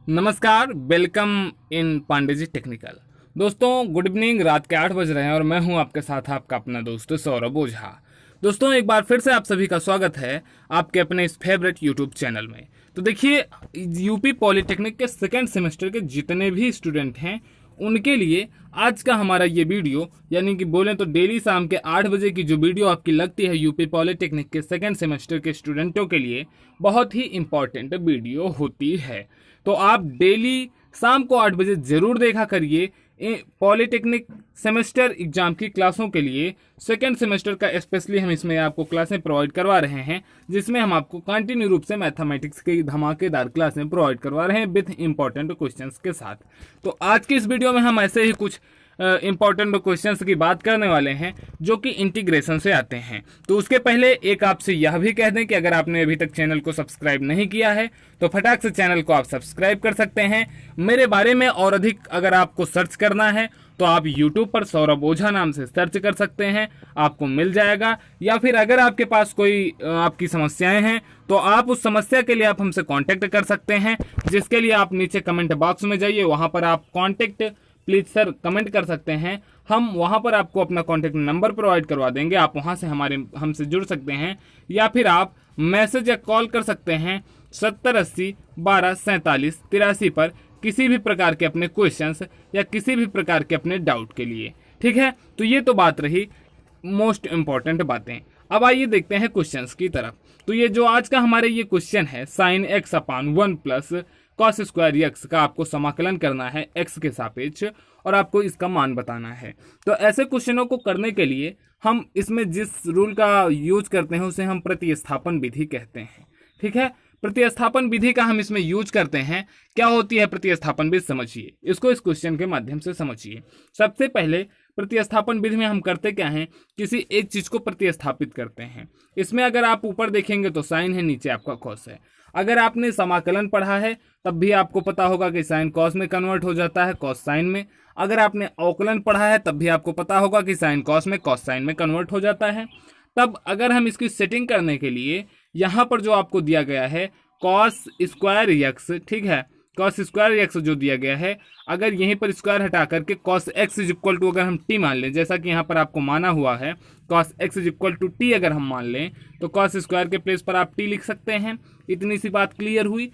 नमस्कार, welcome in Pandey ji technical. दोस्तों good evening. रात के 8 बज रहे हैं और मैं हूं आपके साथ आपका अपना दोस्त सौरभ ओझा। दोस्तों एक बार फिर से आप सभी का स्वागत है आपके अपने इस फेवरेट यूट्यूब चैनल में। तो देखिए, यूपी पॉलिटेक्निक के सेकेंड सेमेस्टर के जितने भी स्टूडेंट हैं उनके लिए आज का हमारा ये वीडियो, यानी कि बोलें तो डेली शाम के 8 बजे की जो वीडियो आपकी लगती है यूपी पॉलिटेक्निक के सेकेंड सेमेस्टर के स्टूडेंटों के लिए बहुत ही इंपॉर्टेंट वीडियो होती है। तो आप डेली शाम को 8 बजे जरूर देखा करिए। पॉलिटेक्निक सेमेस्टर एग्जाम की क्लासों के लिए सेकेंड सेमेस्टर का स्पेशली हम इसमें आपको क्लासें प्रोवाइड करवा रहे हैं, जिसमें हम आपको कंटिन्यू रूप से मैथमेटिक्स की धमाकेदार क्लासें प्रोवाइड करवा रहे हैं विथ इंपॉर्टेंट क्वेश्चंस के साथ। तो आज की इस वीडियो में हम ऐसे ही कुछ इंपॉर्टेंट क्वेश्चंस की बात करने वाले हैं जो कि इंटीग्रेशन से आते हैं। तो उसके पहले एक आपसे यह भी कह दें कि अगर आपने अभी तक चैनल को सब्सक्राइब नहीं किया है तो फटाक से चैनल को आप सब्सक्राइब कर सकते हैं। मेरे बारे में और अधिक अगर आपको सर्च करना है तो आप YouTube पर सौरभ ओझा नाम से सर्च कर सकते हैं, आपको मिल जाएगा। या फिर अगर आपके पास कोई आपकी समस्याएं हैं तो आप उस समस्या के लिए आप हमसे कांटेक्ट कर सकते हैं, जिसके लिए आप नीचे कमेंट बॉक्स में जाइए, वहां पर आप कांटेक्ट प्लीज सर कमेंट कर सकते हैं। हम वहां पर आपको अपना कॉन्टैक्ट नंबर प्रोवाइड करवा देंगे, आप वहां से हमसे जुड़ सकते हैं। या फिर आप मैसेज या कॉल कर सकते हैं 7080 12 47 83 पर किसी भी प्रकार के अपने क्वेश्चंस या किसी भी प्रकार के अपने डाउट के लिए। ठीक है, तो ये तो बात रही मोस्ट इंपॉर्टेंट बातें। अब आइए देखते हैं क्वेश्चंस की तरफ। तो ये जो आज का हमारे ये क्वेश्चन है, साइन एक्स अपान 1 प्लस कॉस स्क्वायर एक्स का आपको समाकलन करना है एक्स के सापेक्ष और आपको इसका मान बताना है। तो ऐसे क्वेश्चनों को करने के लिए हम इसमें जिस रूल का यूज करते हैं उसे हम प्रतिस्थापन विधि कहते हैं। ठीक है, प्रतिस्थापन विधि का हम इसमें यूज करते हैं। क्या होती है प्रतिस्थापन विधि, समझिए इसको, इस क्वेश्चन के माध्यम से समझिए। सबसे पहले प्रतिस्थापन विधि में हम करते क्या हैं, किसी एक चीज को प्रतिस्थापित करते हैं। इसमें अगर आप ऊपर देखेंगे तो साइन है, नीचे आपका कॉस है। अगर आपने समाकलन पढ़ा है तब भी आपको पता होगा कि साइन कॉस में कन्वर्ट हो जाता है, कॉस साइन में। अगर आपने अवकलन पढ़ा है तब भी आपको पता होगा कि साइन कॉस में, कॉस साइन में कन्वर्ट हो जाता है। तब अगर हम इसकी सेटिंग करने के लिए यहाँ पर जो आपको दिया गया है कॉस स्क्वायर एक्स, ठीक है, कॉस स्क्वायर एक्स जो दिया गया है, अगर यहीं पर स्क्वायर हटा करके cos x is equal to अगर हम टी मान लें, जैसा कि यहाँ पर आपको माना हुआ है cos x is equal to T, अगर हम मान लें तो कॉस स्क्वायर के प्लेस पर आप टी लिख सकते हैं। इतनी सी बात क्लियर हुई।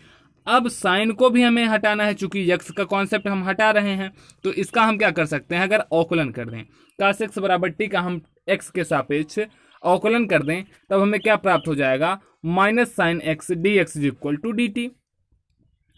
अब साइन को भी हमें हटाना है, चूंकि एक्स का कॉन्सेप्ट हम हटा रहे हैं तो इसका हम क्या कर सकते हैं, अगर अवकलन कर दें कॉस एक्स बराबर टी का हम एक्स के सापेक्ष अवकलन कर दें तब हमें क्या प्राप्त हो जाएगा, minus sine x d x is equal to d t.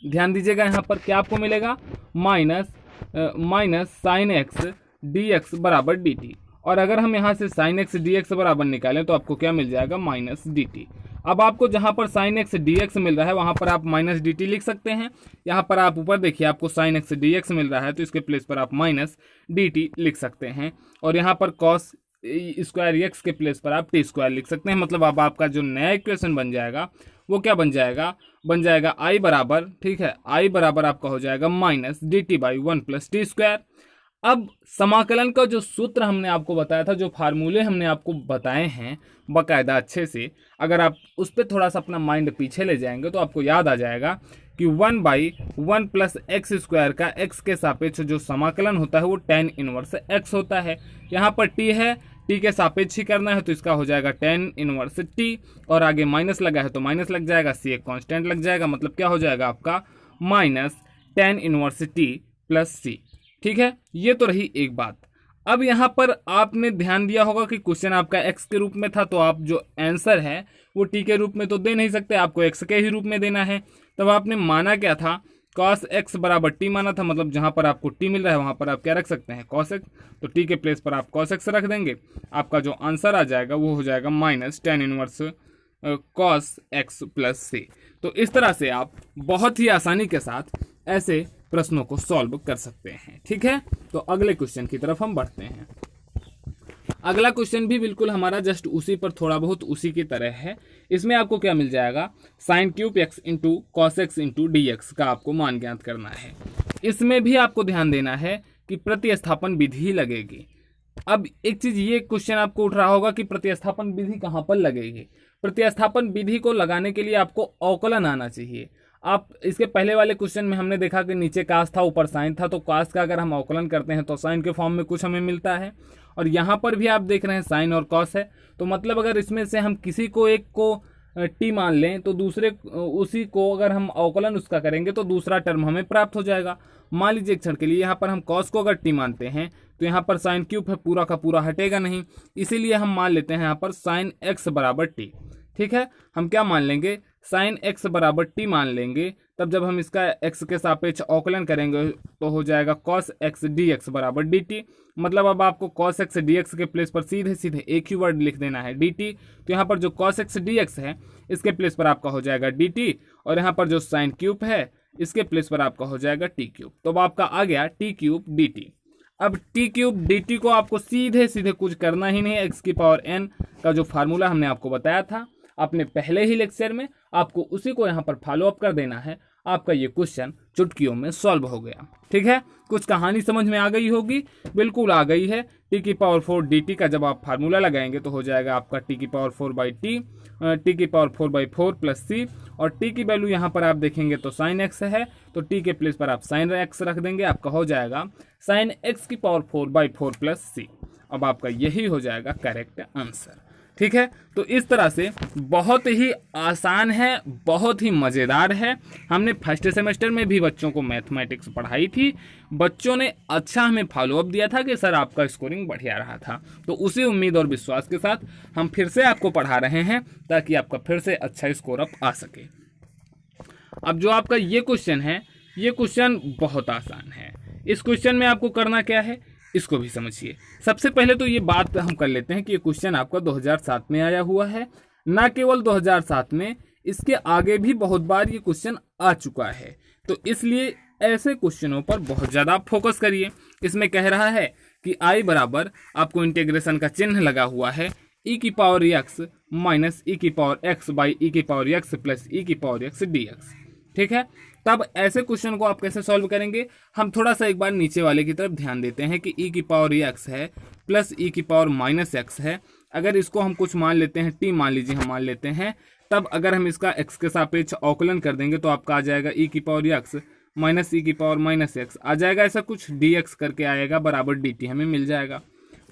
ध्यान दीजिएगा यहाँ पर क्या आपको मिलेगा, minus sine x d x बराबर डी टी। और अगर हम यहाँ से साइन एक्स डी एक्स बराबर निकालें तो आपको क्या मिल जाएगा, माइनस डी टी। अब आपको जहाँ पर साइन एक्स डी एक्स मिल रहा है वहाँ पर आप माइनस डी टी लिख सकते हैं। यहाँ पर आप ऊपर देखिए आपको साइन एक्स डी एक्स मिल रहा है तो इसके प्लेस पर आप माइनस डी टी लिख सकते हैं। और यहाँ पर कॉस स्क्वायर एक्स के प्लेस पर आप टी स्क्वायर लिख सकते हैं। मतलब अब आपका जो नया इक्वेशन बन जाएगा वो क्या बन जाएगा आई बराबर, ठीक है, आई बराबर आपका हो जाएगा minus D T by 1 plus T square. अब समाकलन का जो सूत्र हमने आपको बताया था, जो फार्मूले हमने आपको बताए हैं बाकायदा अच्छे से, अगर आप उस पर थोड़ा सा अपना माइंड पीछे ले जाएंगे तो आपको याद आ जाएगा कि 1/1 प्लस एक्स स्क्वायर का एक्स के सापेक्ष जो समाकलन होता है वो tan इनवर्स एक्स होता है। यहाँ पर टी है, टी के सापेक्ष ही करना है तो इसका हो जाएगा tan इनवर्स टी, और आगे माइनस लगा है तो माइनस लग जाएगा, सी एक कॉन्स्टेंट लग जाएगा, मतलब क्या हो जाएगा आपका minus tan inverse T plus C. ठीक है, ये तो रही एक बात। अब यहाँ पर आपने ध्यान दिया होगा कि क्वेश्चन आपका एक्स के रूप में था तो आप जो आंसर है वो टी के रूप में तो दे नहीं सकते, आपको एक्स के ही रूप में देना है। तब आपने माना क्या था, कॉस एक्स बराबर टी माना था, मतलब जहाँ पर आपको टी मिल रहा है वहाँ पर आप क्या रख सकते हैं, कॉस एक्स। तो टी के प्लेस पर आप कॉस एक्स रख देंगे, आपका जो आंसर आ जाएगा वो हो जाएगा minus tan inverse cos X plus C. तो इस तरह से आप बहुत ही आसानी के साथ ऐसे प्रश्नों को सॉल्व कर सकते हैं। ठीक है, तो अगले क्वेश्चन की तरफ हम बढ़ते हैं। अगला क्वेश्चन भी बिल्कुल हमारा जस्ट उसी पर थोड़ा बहुत उसी की तरह है। इसमें आपको क्या मिल जाएगा, sine cube x into cos x into D x का आपको मान ज्ञात करना है। इसमें भी आपको ध्यान देना है कि प्रतिस्थापन विधि लगेगी। अब एक चीज ये क्वेश्चन आपको उठ रहा होगा कि प्रतिस्थापन विधि कहाँ पर लगेगी। प्रतिस्थापन विधि को लगाने के लिए आपको अवकलन आना चाहिए। आप इसके पहले वाले क्वेश्चन में हमने देखा कि नीचे कास था ऊपर साइन था, तो कास का अगर हम अवकलन करते हैं तो साइन के फॉर्म में कुछ हमें मिलता है, और यहाँ पर भी आप देख रहे हैं साइन और कॉस है। तो मतलब अगर इसमें से हम किसी को एक को टी मान लें तो दूसरे उसी को अगर हम अवकलन उसका करेंगे तो दूसरा टर्म हमें प्राप्त हो जाएगा। मान लीजिए एक क्षण के लिए यहाँ पर हम कॉस को अगर टी मानते हैं तो यहाँ पर साइन क्यूब है, पूरा का पूरा हटेगा नहीं, इसीलिए हम मान लेते हैं यहाँ पर साइन एक्स बराबर टी। ठीक है, हम क्या मान लेंगे, साइन एक्स बराबर टी मान लेंगे। तब जब हम इसका एक्स के सापेक्ष अवकलन करेंगे तो हो जाएगा कॉस एक्स डी एक्स बराबर डी टी। मतलब अब आपको कॉस एक्स डी एक्स के प्लेस पर सीधे सीधे एक ही वर्ड लिख देना है डी टी। तो यहाँ पर जो कॉस एक्स डी एक्स है इसके प्लेस पर आपका हो जाएगा डी टी, और यहाँ पर जो साइन क्यूब है इसके प्लेस पर आपका हो जाएगा टी क्यूब। तो अब आपका आ गया टी क्यूब डी टी। अब टी क्यूब डी टी को आपको सीधे सीधे कुछ करना ही नहीं, एक्स की पावर एन का जो फार्मूला हमने आपको बताया था अपने पहले ही लेक्चर में, आपको उसी को यहाँ पर फॉलो अप कर देना है। आपका ये क्वेश्चन चुटकियों में सॉल्व हो गया। ठीक है, कुछ कहानी समझ में आ गई होगी, बिल्कुल आ गई है। टी की पावर 4 डी टी का जब आप फार्मूला लगाएंगे तो हो जाएगा आपका टी की पावर 4 बाई टी, टी की पावर 4 बाई 4 प्लस सी, और टी की वैल्यू यहाँ पर आप देखेंगे तो साइन एक्स है, तो टी के प्लेस पर आप साइन एक्स रख देंगे, आपका हो जाएगा साइन एक्स की पावर 4 बाई 4 प्लस सी। अब आपका यही हो जाएगा करेक्ट आंसर। ठीक है, तो इस तरह से बहुत ही आसान है, बहुत ही मज़ेदार है। हमने फर्स्ट सेमेस्टर में भी बच्चों को मैथमेटिक्स पढ़ाई थी, बच्चों ने अच्छा हमें फॉलोअप दिया था कि सर आपका स्कोरिंग बढ़िया रहा था। तो उसी उम्मीद और विश्वास के साथ हम फिर से आपको पढ़ा रहे हैं ताकि आपका फिर से अच्छा स्कोर अप आ सके। अब जो आपका ये क्वेश्चन है, ये क्वेश्चन बहुत आसान है। इस क्वेश्चन में आपको करना क्या है इसको भी समझिए। सबसे पहले तो ये बात हम कर लेते हैं कि ये क्वेश्चन आपका 2007 में आया हुआ है। ना केवल 2007 में, इसके आगे भी बहुत बार ये क्वेश्चन आ चुका है, तो इसलिए ऐसे क्वेश्चनों पर बहुत ज़्यादा फोकस करिए। इसमें कह रहा है कि आई बराबर आपको इंटीग्रेशन का चिन्ह लगा हुआ है ई की पावर एक्स माइनस ई की पावर एक्स बाई ई की पावर एक्स प्लस ई की पावर एक्स डी एक्स। ठीक है, तब ऐसे क्वेश्चन को आप कैसे सॉल्व करेंगे, हम थोड़ा सा एक बार नीचे वाले की तरफ ध्यान देते हैं कि ई की पावर एक्स है प्लस ई की पावर माइनस एक्स है। अगर इसको हम कुछ मान लेते हैं, टी मान लीजिए हम मान लेते हैं, तब अगर हम इसका एक्स के सापेक्ष अवकलन कर देंगे तो आपका आ जाएगा ई की पावर एक्स माइनस ई की पावर माइनस एक्स आ जाएगा, ऐसा कुछ डी एक्स करके आएगा बराबर डी टी हमें मिल जाएगा।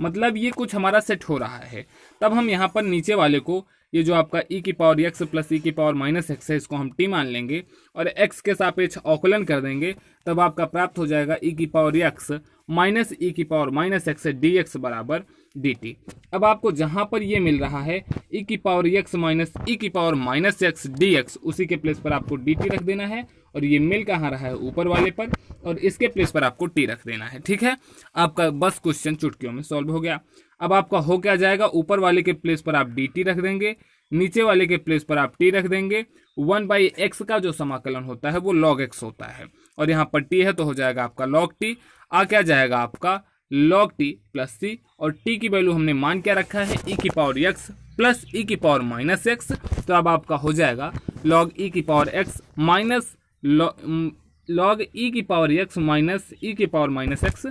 मतलब ये कुछ हमारा सेट हो रहा है। तब हम यहाँ पर नीचे वाले को, ये जो आपका ई की पावर एक्स प्लस ई की पावर माइनस एक्स है, इसको हम टी मान लेंगे और एक्स के सापेक्ष अवकलन कर देंगे, तब आपका प्राप्त हो जाएगा ई की पावर एक्स माइनस ई की power minus x d x बराबर डी टी। अब आपको जहाँ पर ये मिल रहा है ई की पावर एक्स माइनस ई की power minus x d x, उसी के प्लेस पर आपको डी टी रख देना है, और ये मिल कहाँ रहा है ऊपर वाले पर, और इसके प्लेस पर आपको टी रख देना है। ठीक है, आपका बस क्वेश्चन चुटकियों में सॉल्व हो गया। अब आपका हो क्या जाएगा, ऊपर वाले के प्लेस पर आप डी टी रख देंगे, नीचे वाले के प्लेस पर आप टी रख देंगे। 1/x का जो समाकलन होता है वो log x होता है, और यहाँ पर t है तो हो जाएगा आपका log t। आ क्या जाएगा आपका log t प्लस c, और t की वैल्यू हमने मान क्या रखा है e की पावर x प्लस e की पावर माइनस एक्स, तो अब आपका हो जाएगा log e की power x minus log e की पावर x माइनस e की power minus x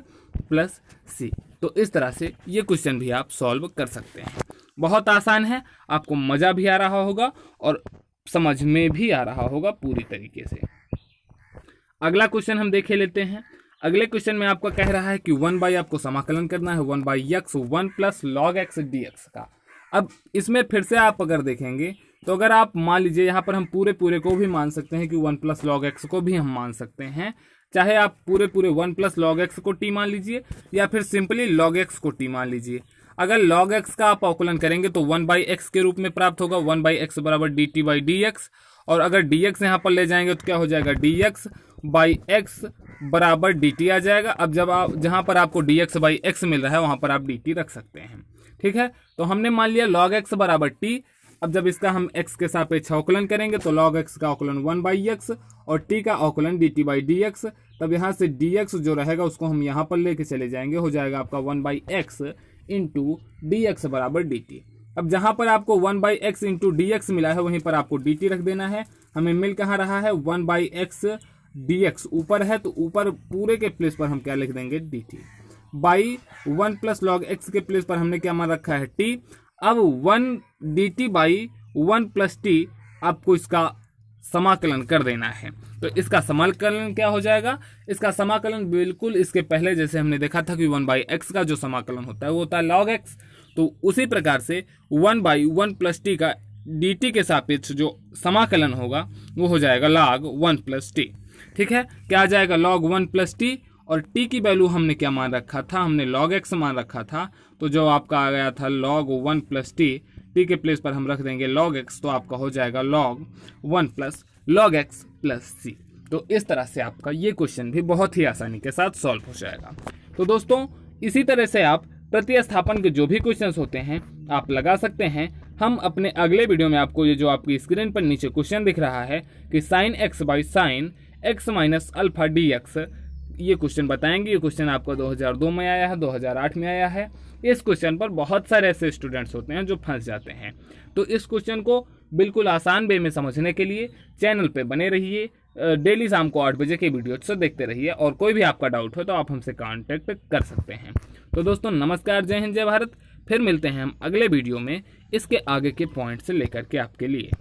plus c। तो इस तरह से ये क्वेश्चन भी आप सॉल्व कर सकते हैं। बहुत आसान है, आपको मज़ा भी आ रहा होगा और समझ में भी आ रहा होगा पूरी तरीके से। अगला क्वेश्चन हम देखे लेते हैं। अगले क्वेश्चन में आपका कह रहा है कि 1/, आपको समाकलन करना है 1/x 1 plus log x d x का। अब इसमें फिर से आप अगर देखेंगे तो अगर आप मान लीजिए यहाँ पर हम पूरे को भी मान सकते हैं कि 1 प्लस लॉग एक्स को भी हम मान सकते हैं, चाहे आप पूरे 1 प्लस लॉग एक्स को टी मान लीजिए या फिर सिंपली लॉग एक्स को टी मान लीजिए। अगर log x का आप अवकलन करेंगे तो 1/x के रूप में प्राप्त होगा, 1/x बराबर dt बाई डी एक्स, और अगर dx यहाँ पर ले जाएंगे तो क्या हो जाएगा dx बाई एक्स बराबर dt आ जाएगा। अब जब आप जहाँ पर आपको dx बाई एक्स मिल रहा है वहाँ पर आप dt रख सकते हैं। ठीक है, तो हमने मान लिया log x बराबर t। अब जब इसका हम x के सापेक्ष अवकलन करेंगे तो log x का अवकलन 1/x और t का अवकलन dt बाई डी एक्स, तब यहाँ से dx जो रहेगा उसको हम यहाँ पर लेके चले जाएंगे, हो जाएगा आपका 1/x इंटू डी एक्स बराबर डी टी। अब जहाँ पर आपको 1/x इंटू डी एक्स मिला है वहीं पर आपको डी टी रख देना है। हमें मिल कहाँ रहा है 1/x डी एक्स ऊपर है, तो ऊपर पूरे के प्लेस पर हम क्या लिख देंगे D T by 1 plus log x के प्लेस पर हमने क्या मान रखा है टी। अब 1 D T by 1 plus T आपको इसका समाकलन कर देना है। तो इसका समाकलन क्या हो जाएगा, इसका समाकलन बिल्कुल इसके पहले जैसे हमने देखा था कि 1/x का जो समाकलन होता है वो होता है log x, तो उसी प्रकार से 1/1 + t का dt के सापेक्ष जो समाकलन होगा वो हो जाएगा log 1 + t। ठीक है, क्या आ जाएगा log 1 + t, और t की वैल्यू हमने क्या मान रखा था, हमने log x मान रखा था, तो जो आपका आ गया था log 1 + t के प्लेस पर हम रख देंगे log x, तो आपका हो जाएगा log 1 + log x + c। तो इस तरह से आपका ये क्वेश्चन भी बहुत ही आसानी के साथ सॉल्व हो जाएगा। तो दोस्तों इसी तरह से आप प्रतिस्थापन के जो भी क्वेश्चंस होते हैं आप लगा सकते हैं। हम अपने अगले वीडियो में आपको ये जो आपकी स्क्रीन पर नीचे क्वेश्चन दिख रहा है कि sin x/sin x - alpha dx, ये क्वेश्चन बताएंगे। ये क्वेश्चन आपका 2002 में आया है, 2008 में आया है। इस क्वेश्चन पर बहुत सारे ऐसे स्टूडेंट्स होते हैं जो फंस जाते हैं। तो इस क्वेश्चन को बिल्कुल आसान वे में समझने के लिए चैनल पे बने रहिए, डेली शाम को 8 बजे के वीडियो से देखते रहिए, और कोई भी आपका डाउट हो तो आप हमसे कांटेक्ट कर सकते हैं। तो दोस्तों नमस्कार, जय हिंद, जय भारत। फिर मिलते हैं हम अगले वीडियो में इसके आगे के पॉइंट से लेकर के आपके लिए।